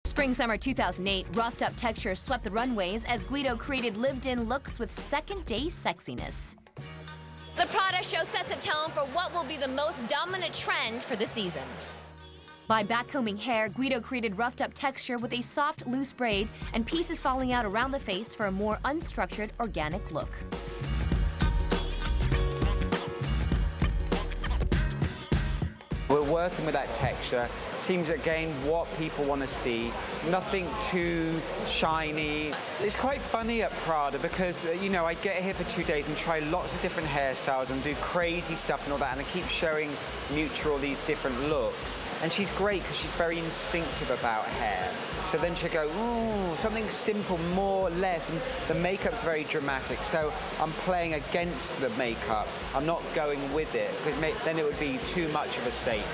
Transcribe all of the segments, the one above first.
Spring-summer 2008, roughed up texture swept the runways as Guido created lived-in looks with second-day sexiness. The Prada show sets a tone for what will be the most dominant trend for the season. By backcombing hair, Guido created roughed-up texture with a soft, loose braid and pieces falling out around the face for a more unstructured, organic look. We're working with that texture. Seems again what people want to see. Nothing too shiny. It's quite funny at Prada because, you know, I get here for 2 days and try lots of different hairstyles and do crazy stuff and all that, and I keep showing Mutual all these different looks. And she's great because she's very instinctive about hair. So then she'll go, ooh, something simple, more, less, and the makeup's very dramatic. So I'm playing against the makeup. I'm not going with it because then it would be too much of a statement.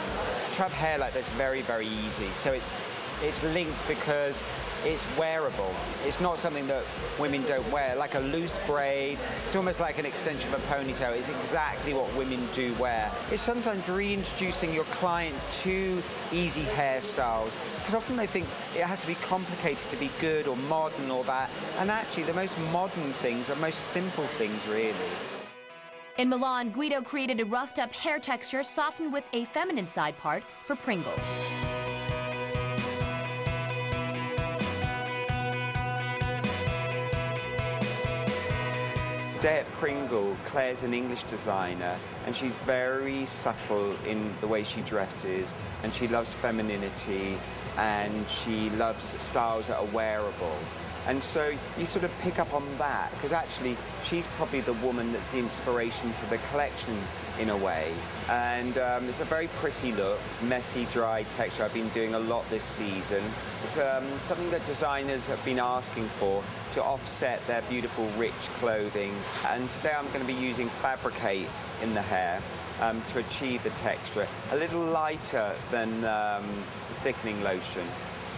To have hair like that's very, very easy. So it's linked because it's wearable. It's not something that women don't wear, like a loose braid. It's almost like an extension of a ponytail. It's exactly what women do wear. It's sometimes reintroducing your client to easy hairstyles, because often they think it has to be complicated to be good or modern or that. And actually, the most modern things are most simple things, really. In Milan, Guido created a roughed-up hair texture softened with a feminine side part for Pringle. Today at Pringle, Claire's an English designer, and she's very subtle in the way she dresses, and she loves femininity, and she loves styles that are wearable. And so you sort of pick up on that, because actually she's probably the woman that's the inspiration for the collection in a way. And it's a very pretty look, messy, dry texture. I've been doing a lot this season. It's something that designers have been asking for to offset their beautiful, rich clothing. And today I'm going to be using Fabricate in the hair to achieve the texture. A little lighter than thickening lotion.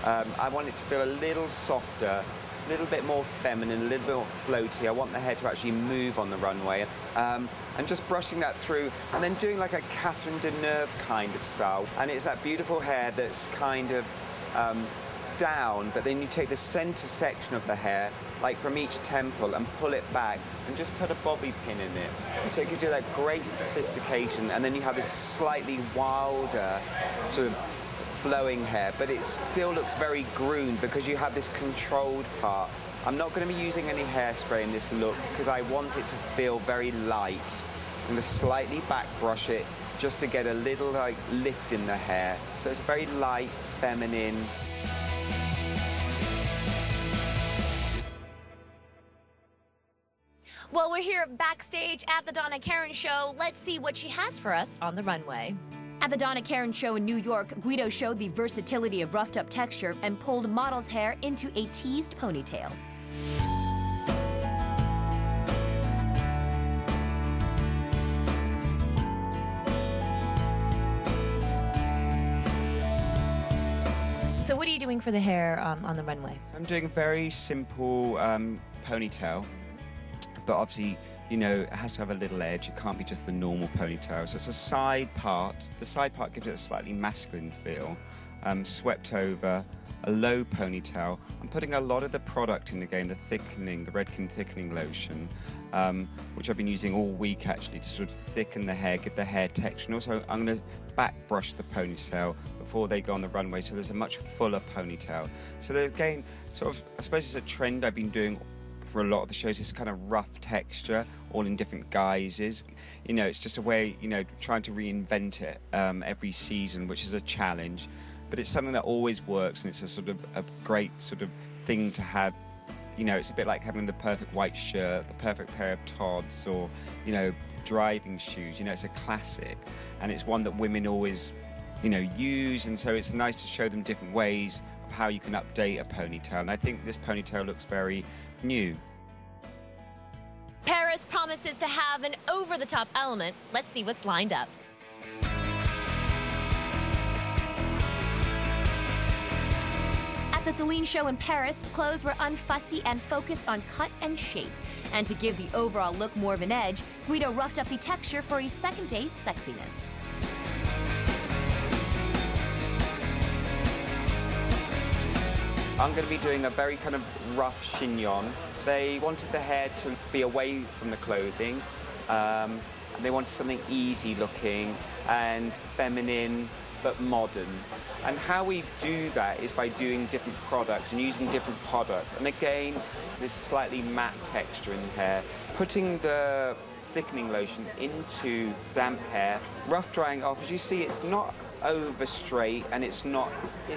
I want it to feel a little softer, a little bit more feminine, a little bit more floaty. I want the hair to actually move on the runway. And just brushing that through and then doing like a Catherine Deneuve kind of style. And it's that beautiful hair that's kind of down, but then you take the center section of the hair, like from each temple, and pull it back and just put a bobby pin in it. So it gives you that great sophistication, and then you have this slightly wilder sort of flowing hair, but it still looks very groomed because you have this controlled part. I'm not going to be using any hairspray in this look because I want it to feel very light. I'm going to slightly back brush it just to get a little like lift in the hair. So it's very light, feminine. Well, we're here backstage at the Donna Karan show. Let's see what she has for us on the runway. At the Donna Karan show in New York, Guido showed the versatility of roughed-up texture and pulled models' hair into a teased ponytail. So what are you doing for the hair on the runway? I'm doing a very simple ponytail, but obviously, you know, it has to have a little edge. It can't be just the normal ponytail. So it's a side part. The side part gives it a slightly masculine feel, swept over, a low ponytail. I'm putting a lot of the product in again, the thickening, the Redken thickening lotion, which I've been using all week actually to sort of thicken the hair, give the hair texture. And also I'm going to back brush the ponytail before they go on the runway, so there's a much fuller ponytail. So again, sort of, I suppose it's a trend I've been doing for a lot of the shows, this kind of rough texture, all in different guises. You know, it's just a way, you know, trying to reinvent it every season, which is a challenge. But it's something that always works, and it's a sort of a great sort of thing to have. You know, it's a bit like having the perfect white shirt, the perfect pair of Tods, or, you know, driving shoes. You know, it's a classic, and it's one that women always, you know, use, and so it's nice to show them different ways of how you can update a ponytail. And I think this ponytail looks very new. Paris promises to have an over-the-top element. Let's see what's lined up. At the Celine show in Paris, clothes were unfussy and focused on cut and shape. And to give the overall look more of an edge, Guido roughed up the texture for a second-day sexiness. I'm going to be doing a very kind of rough chignon. They wanted the hair to be away from the clothing, and they wanted something easy looking and feminine but modern. And how we do that is by doing different products and using different products. And again, this slightly matte texture in the hair. Putting the thickening lotion into damp hair, rough drying off. As you see, it's not over straight and it's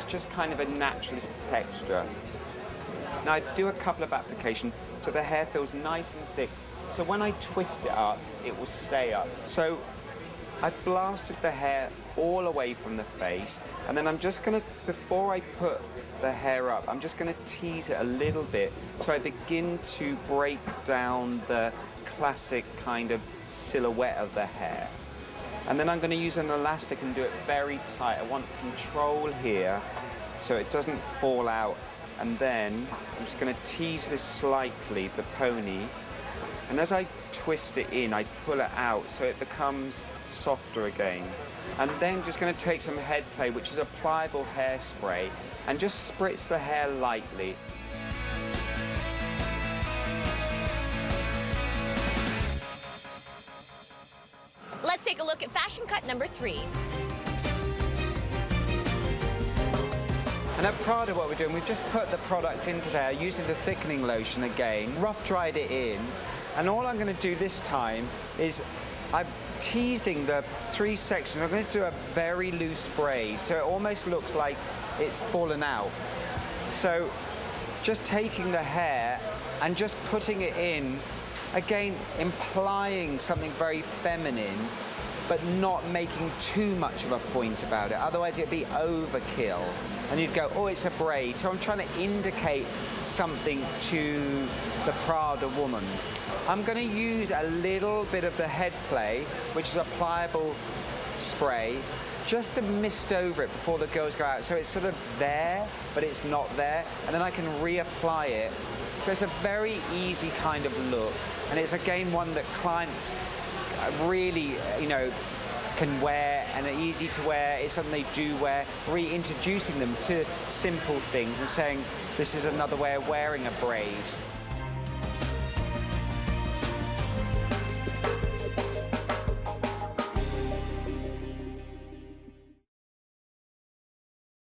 just kind of a naturalist texture. Now I do a couple of applications so the hair feels nice and thick. So when I twist it up, it will stay up. So I've blasted the hair all away from the face, and then I'm just going to, before I put the hair up, I'm just going to tease it a little bit so I begin to break down the classic kind of silhouette of the hair. And then I'm going to use an elastic and do it very tight. I want control here so it doesn't fall out. And then I'm just going to tease this slightly, the pony. And as I twist it in, I pull it out so it becomes softer again. And then just going to take some head play, which is a pliable hairspray, and just spritz the hair lightly. Let's take a look at fashion cut number 3. And at Prada, what we're doing, we've just put the product into there using the thickening lotion again, rough dried it in, and all I'm going to do this time is I'm teasing the 3 sections. I'm going to do a very loose spray, so it almost looks like it's fallen out. So just taking the hair and just putting it in, again, implying something very feminine, but not making too much of a point about it. Otherwise, it'd be overkill. And you'd go, oh, it's a braid. So I'm trying to indicate something to the Prada woman. I'm going to use a little bit of the head play, which is a pliable spray, just to mist over it before the girls go out. So it's sort of there, but it's not there. And then I can reapply it. So it's a very easy kind of look. And it's, again, one that clients really, can wear and are easy to wear. It's something they do wear. Reintroducing them to simple things and saying, this is another way of wearing a braid.